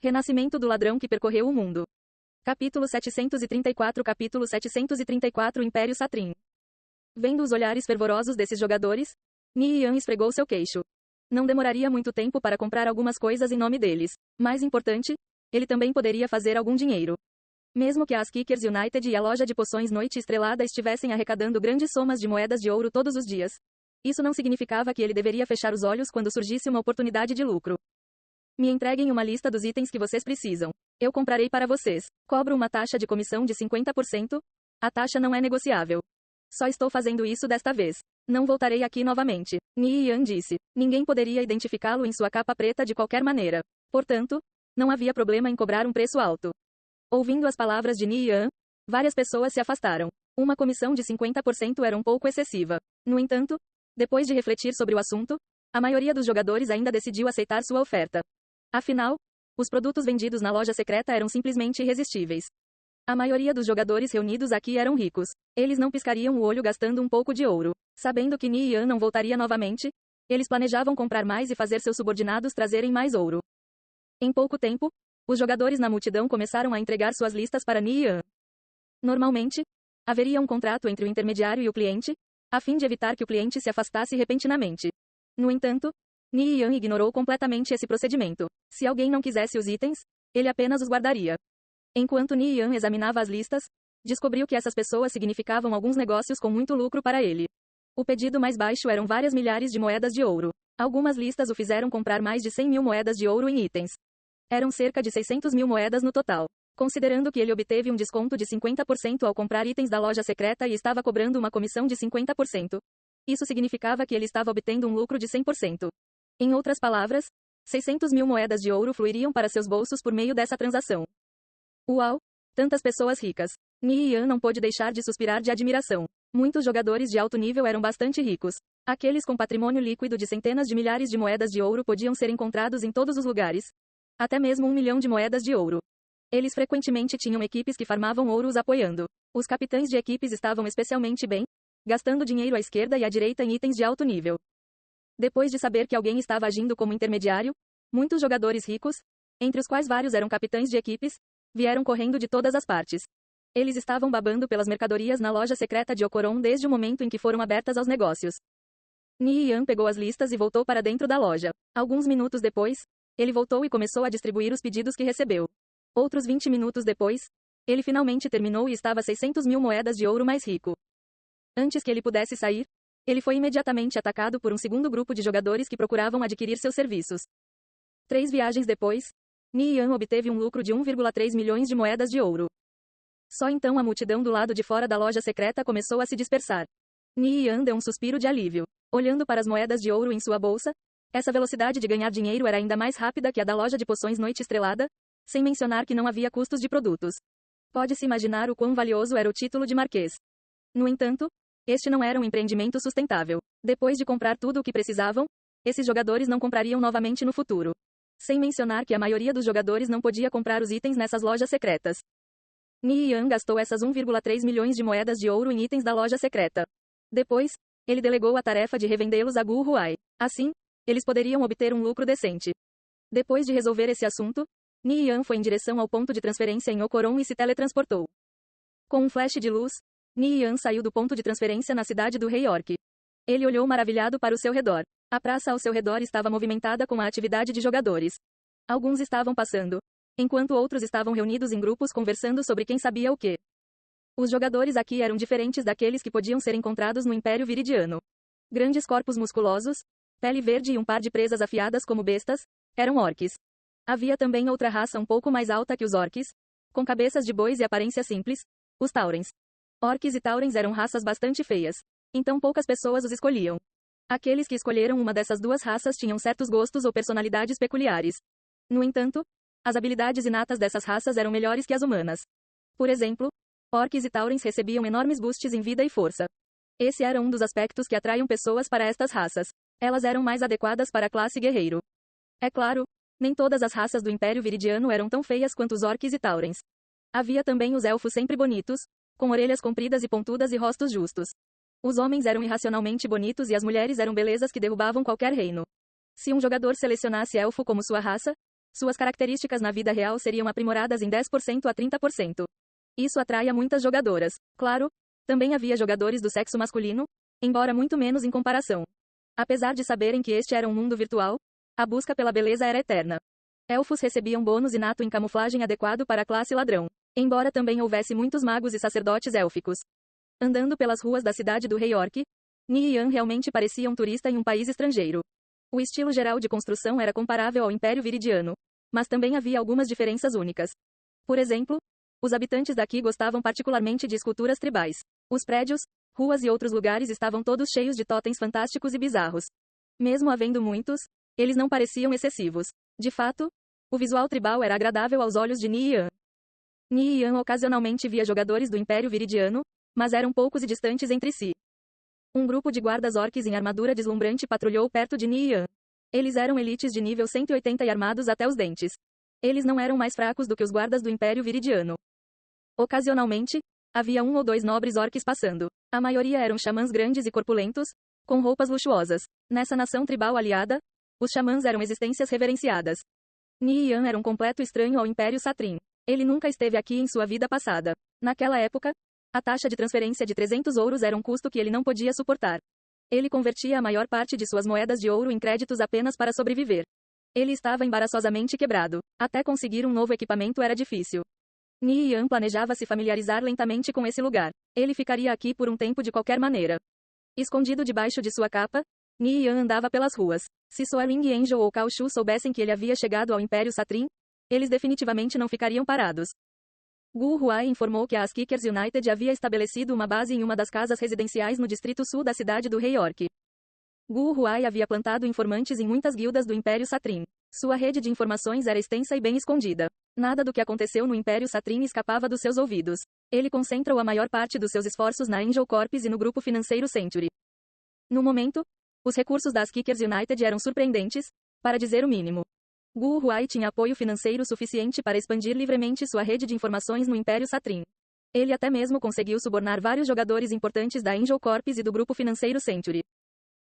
Renascimento do ladrão que percorreu o mundo. Capítulo 734 Império Satrim. Vendo os olhares fervorosos desses jogadores, Ni Yan esfregou seu queixo. Não demoraria muito tempo para comprar algumas coisas em nome deles. Mais importante, ele também poderia fazer algum dinheiro. Mesmo que as Kickers United e a loja de poções Noite Estrelada estivessem arrecadando grandes somas de moedas de ouro todos os dias, isso não significava que ele deveria fechar os olhos quando surgisse uma oportunidade de lucro. Me entreguem uma lista dos itens que vocês precisam. Eu comprarei para vocês. Cobro uma taxa de comissão de 50%. A taxa não é negociável. Só estou fazendo isso desta vez. Não voltarei aqui novamente. Ni Yan disse. Ninguém poderia identificá-lo em sua capa preta de qualquer maneira. Portanto, não havia problema em cobrar um preço alto. Ouvindo as palavras de Ni Yan, várias pessoas se afastaram. Uma comissão de 50% era um pouco excessiva. No entanto, depois de refletir sobre o assunto, a maioria dos jogadores ainda decidiu aceitar sua oferta. Afinal, os produtos vendidos na loja secreta eram simplesmente irresistíveis. A maioria dos jogadores reunidos aqui eram ricos. Eles não piscariam o olho gastando um pouco de ouro. Sabendo que Ni Yan não voltaria novamente, eles planejavam comprar mais e fazer seus subordinados trazerem mais ouro. Em pouco tempo, os jogadores na multidão começaram a entregar suas listas para Ni Yan. Normalmente, haveria um contrato entre o intermediário e o cliente, a fim de evitar que o cliente se afastasse repentinamente. No entanto, Ni Yan ignorou completamente esse procedimento. Se alguém não quisesse os itens, ele apenas os guardaria. Enquanto Ni Yan examinava as listas, descobriu que essas pessoas significavam alguns negócios com muito lucro para ele. O pedido mais baixo eram várias milhares de moedas de ouro. Algumas listas o fizeram comprar mais de 100 mil moedas de ouro em itens. Eram cerca de 600 mil moedas no total. Considerando que ele obteve um desconto de 50% ao comprar itens da loja secreta e estava cobrando uma comissão de 50%, isso significava que ele estava obtendo um lucro de 100%. Em outras palavras, 600 mil moedas de ouro fluiriam para seus bolsos por meio dessa transação. Uau! Tantas pessoas ricas! Ni Yan não pôde deixar de suspirar de admiração. Muitos jogadores de alto nível eram bastante ricos. Aqueles com patrimônio líquido de centenas de milhares de moedas de ouro podiam ser encontrados em todos os lugares. Até mesmo 1 milhão de moedas de ouro. Eles frequentemente tinham equipes que farmavam ouro os apoiando. Os capitães de equipes estavam especialmente bem, gastando dinheiro à esquerda e à direita em itens de alto nível. Depois de saber que alguém estava agindo como intermediário, muitos jogadores ricos, entre os quais vários eram capitães de equipes, vieram correndo de todas as partes. Eles estavam babando pelas mercadorias na loja secreta de Ocoron desde o momento em que foram abertas aos negócios. Ni Yan pegou as listas e voltou para dentro da loja. Alguns minutos depois, ele voltou e começou a distribuir os pedidos que recebeu. Outros 20 minutos depois, ele finalmente terminou e estava 600 mil moedas de ouro mais rico. Antes que ele pudesse sair, ele foi imediatamente atacado por um segundo grupo de jogadores que procuravam adquirir seus serviços. 3 viagens depois, Ni Yan obteve um lucro de 1,3 milhões de moedas de ouro. Só então a multidão do lado de fora da loja secreta começou a se dispersar. Ni Yan deu um suspiro de alívio. Olhando para as moedas de ouro em sua bolsa, essa velocidade de ganhar dinheiro era ainda mais rápida que a da loja de poções Noite Estrelada, sem mencionar que não havia custos de produtos. Pode-se imaginar o quão valioso era o título de marquês. No entanto, este não era um empreendimento sustentável. Depois de comprar tudo o que precisavam, esses jogadores não comprariam novamente no futuro. Sem mencionar que a maioria dos jogadores não podia comprar os itens nessas lojas secretas. Ni Yan gastou essas 1,3 milhões de moedas de ouro em itens da loja secreta. Depois, ele delegou a tarefa de revendê-los a Gu Huai. Assim, eles poderiam obter um lucro decente. Depois de resolver esse assunto, Ni Yan foi em direção ao ponto de transferência em Ocoron e se teletransportou. Com um flash de luz, Ni Yan saiu do ponto de transferência na cidade do Rei Orc. Ele olhou maravilhado para o seu redor. A praça ao seu redor estava movimentada com a atividade de jogadores. Alguns estavam passando, enquanto outros estavam reunidos em grupos conversando sobre quem sabia o quê. Os jogadores aqui eram diferentes daqueles que podiam ser encontrados no Império Viridiano. Grandes corpos musculosos, pele verde e um par de presas afiadas como bestas, eram orques. Havia também outra raça um pouco mais alta que os orques, com cabeças de bois e aparência simples, os taurens. Orques e taurens eram raças bastante feias, então poucas pessoas os escolhiam. Aqueles que escolheram uma dessas duas raças tinham certos gostos ou personalidades peculiares. No entanto, as habilidades inatas dessas raças eram melhores que as humanas. Por exemplo, orques e taurens recebiam enormes boosts em vida e força. Esse era um dos aspectos que atraiam pessoas para estas raças. Elas eram mais adequadas para a classe guerreiro. É claro, nem todas as raças do Império Viridiano eram tão feias quanto os orques e taurens. Havia também os elfos sempre bonitos, com orelhas compridas e pontudas e rostos justos. Os homens eram irracionalmente bonitos e as mulheres eram belezas que derrubavam qualquer reino. Se um jogador selecionasse elfo como sua raça, Suas características na vida real seriam aprimoradas em 10% a 30%. Isso atrai a muitas jogadoras. Claro, também havia jogadores do sexo masculino, embora muito menos em comparação. Apesar de saberem que este era um mundo virtual, a busca pela beleza era eterna. Elfos recebiam bônus inato em camuflagem adequado para a classe ladrão, embora também houvesse muitos magos e sacerdotes élficos. Andando pelas ruas da cidade do Rei Orc, Ni Yan realmente parecia um turista em um país estrangeiro. O estilo geral de construção era comparável ao Império Viridiano, mas também havia algumas diferenças únicas. Por exemplo, os habitantes daqui gostavam particularmente de esculturas tribais. Os prédios, ruas e outros lugares estavam todos cheios de totens fantásticos e bizarros. Mesmo havendo muitos, eles não pareciam excessivos. De fato, o visual tribal era agradável aos olhos de Ni Yan. Ni Yan ocasionalmente via jogadores do Império Viridiano, mas eram poucos e distantes entre si. Um grupo de guardas orques em armadura deslumbrante patrulhou perto de Ni Yan. Eles eram elites de nível 180 e armados até os dentes. Eles não eram mais fracos do que os guardas do Império Viridiano. Ocasionalmente, havia um ou dois nobres orques passando. A maioria eram xamãs grandes e corpulentos, com roupas luxuosas. Nessa nação tribal aliada, os xamãs eram existências reverenciadas. Ni Yan era um completo estranho ao Império Satrim. Ele nunca esteve aqui em sua vida passada. Naquela época, a taxa de transferência de 300 ouros era um custo que ele não podia suportar. Ele convertia a maior parte de suas moedas de ouro em créditos apenas para sobreviver. Ele estava embaraçosamente quebrado. Até conseguir um novo equipamento era difícil. Ni Yan planejava se familiarizar lentamente com esse lugar. Ele ficaria aqui por um tempo de qualquer maneira. Escondido debaixo de sua capa, Ni Yan andava pelas ruas. Se Soaring Angel ou Cao Shu soubessem que ele havia chegado ao Império Satrim, eles definitivamente não ficariam parados. Gu Huai informou que a Askickers United havia estabelecido uma base em uma das casas residenciais no distrito sul da cidade do Rei Orc. Gu Huai havia plantado informantes em muitas guildas do Império Satrim. Sua rede de informações era extensa e bem escondida. Nada do que aconteceu no Império Satrim escapava dos seus ouvidos. Ele concentrou a maior parte dos seus esforços na Angel Corps e no grupo financeiro Century. No momento, os recursos das Kickers United eram surpreendentes, para dizer o mínimo. Gu Huai tinha apoio financeiro suficiente para expandir livremente sua rede de informações no Império Satrim. Ele até mesmo conseguiu subornar vários jogadores importantes da Angel Corps e do grupo financeiro Century.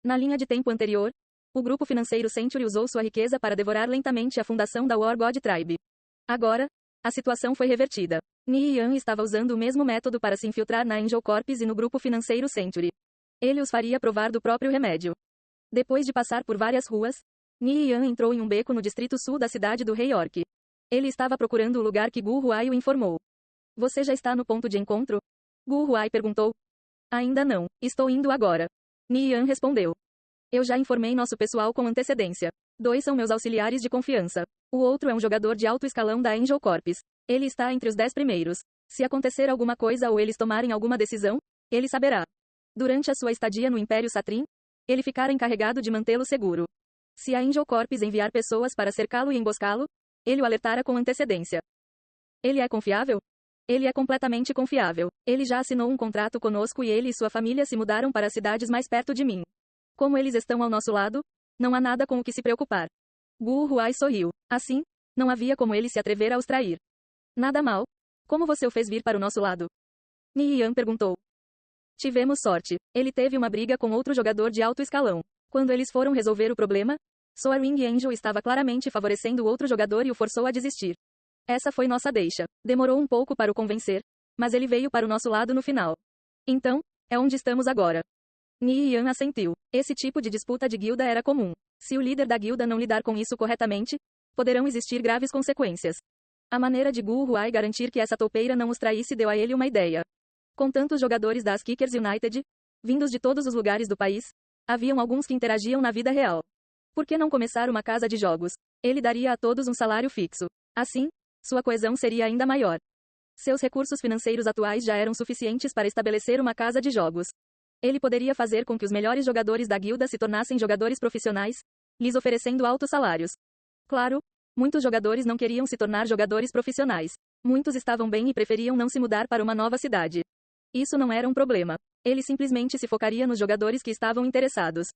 Na linha de tempo anterior, o grupo financeiro Century usou sua riqueza para devorar lentamente a fundação da War God Tribe. Agora, a situação foi revertida. Ni Yan estava usando o mesmo método para se infiltrar na Angel Corps e no grupo financeiro Century. Ele os faria provar do próprio remédio. Depois de passar por várias ruas, Ni Yan entrou em um beco no distrito sul da cidade do Rei Orc. Ele estava procurando o lugar que Gu Huai o informou. Você já está no ponto de encontro? Gu Huai perguntou. Ainda não, estou indo agora. Ni Yan respondeu. Eu já informei nosso pessoal com antecedência. 2 são meus auxiliares de confiança. O outro é um jogador de alto escalão da Angel Corps. Ele está entre os 10 primeiros. Se acontecer alguma coisa ou eles tomarem alguma decisão, ele saberá. Durante a sua estadia no Império Satrim, ele ficará encarregado de mantê-lo seguro. Se a Angel Corps enviar pessoas para cercá-lo e emboscá-lo, ele o alertará com antecedência. Ele é confiável? Ele é completamente confiável. Ele já assinou um contrato conosco e ele e sua família se mudaram para as cidades mais perto de mim. Como eles estão ao nosso lado, não há nada com o que se preocupar. Gu Huai sorriu. Assim, não havia como ele se atrever a os trair. Nada mal. Como você o fez vir para o nosso lado? Ni Yan perguntou. Tivemos sorte. Ele teve uma briga com outro jogador de alto escalão. Quando eles foram resolver o problema, Soaring Angel estava claramente favorecendo o outro jogador e o forçou a desistir. Essa foi nossa deixa. Demorou um pouco para o convencer, mas ele veio para o nosso lado no final. Então, é onde estamos agora. Ni Yan assentiu. Esse tipo de disputa de guilda era comum. Se o líder da guilda não lidar com isso corretamente, poderão existir graves consequências. A maneira de Gu Huai garantir que essa toupeira não os traísse deu a ele uma ideia. Com tantos jogadores das Kickers United, vindos de todos os lugares do país, haviam alguns que interagiam na vida real. Por que não começar uma casa de jogos? Ele daria a todos um salário fixo. Assim, sua coesão seria ainda maior. Seus recursos financeiros atuais já eram suficientes para estabelecer uma casa de jogos. Ele poderia fazer com que os melhores jogadores da guilda se tornassem jogadores profissionais, lhes oferecendo altos salários. Claro, muitos jogadores não queriam se tornar jogadores profissionais. Muitos estavam bem e preferiam não se mudar para uma nova cidade. Isso não era um problema. Ele simplesmente se focaria nos jogadores que estavam interessados.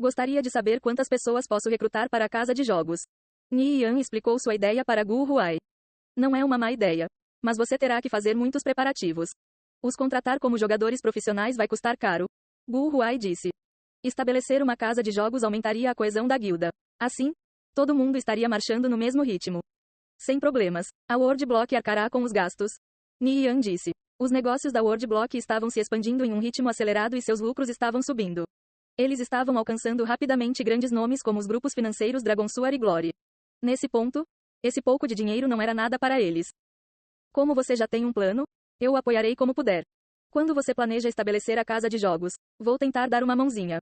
Gostaria de saber quantas pessoas posso recrutar para a casa de jogos. Ni Yan explicou sua ideia para Gu Huai. Não é uma má ideia. Mas você terá que fazer muitos preparativos. Os contratar como jogadores profissionais vai custar caro. Gu Huai disse. Estabelecer uma casa de jogos aumentaria a coesão da guilda. Assim, Todo mundo estaria marchando no mesmo ritmo. Sem problemas. A World Block arcará com os gastos. Ni Yan disse. Os negócios da World Block estavam se expandindo em um ritmo acelerado e seus lucros estavam subindo. Eles estavam alcançando rapidamente grandes nomes como os grupos financeiros Dragonsuar e Glory. Nesse ponto, esse pouco de dinheiro não era nada para eles. Como você já tem um plano, eu o apoiarei como puder. Quando você planeja estabelecer a casa de jogos, vou tentar dar uma mãozinha.